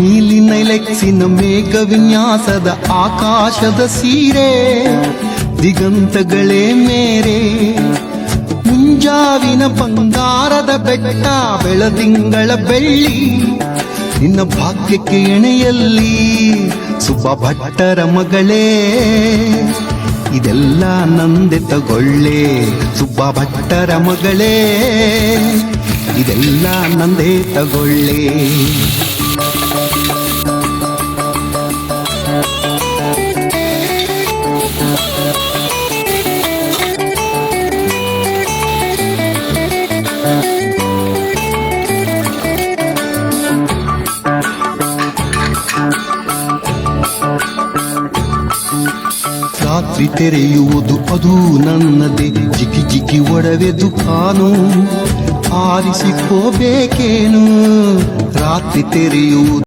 ನೀಲಿ ನೈಲೆಕ್ಸಿನ ಮೇಘ ವಿನ್ಯಾಸದ ಆಕಾಶದ ಸೀರೆ, ದಿಗಂತಗಳೇ ಮೇರೆ, ಮುಂಜಾವಿನ ಬಂಗಾರದ ಬೆಟ್ಟ, ಬೆಳದಿಂಗಳ ಬೆಳ್ಳಿ, ನಿನ್ನ ಭಾಗ್ಯಕ್ಕೆ ಎಣೆಯಲ್ಲಿ ಸುಬ್ಬ ಭಟ್ಟರ ಮಗಳೇ, ಇದೆಲ್ಲ ನಂದೆ ತಗೊಳ್ಳೆ ಸುಬ್ಬ ಭಟ್ಟರ ಮಗಳೇ, ಇದೆಲ್ಲ ನಂದೇ ತಗೊಳ್ಳೆ. ರಾತ್ರಿ ತೆರೆಯುವುದು ಅದು ನನ್ನದೇ, ಜಿಗಿ ಜಿಗಿ ಒಡವೆ ದುಕಾನು, ಆರಿಸಿಕೋಬೇಕೇನು ರಾತ್ರಿ ತೆರೆಯುವುದು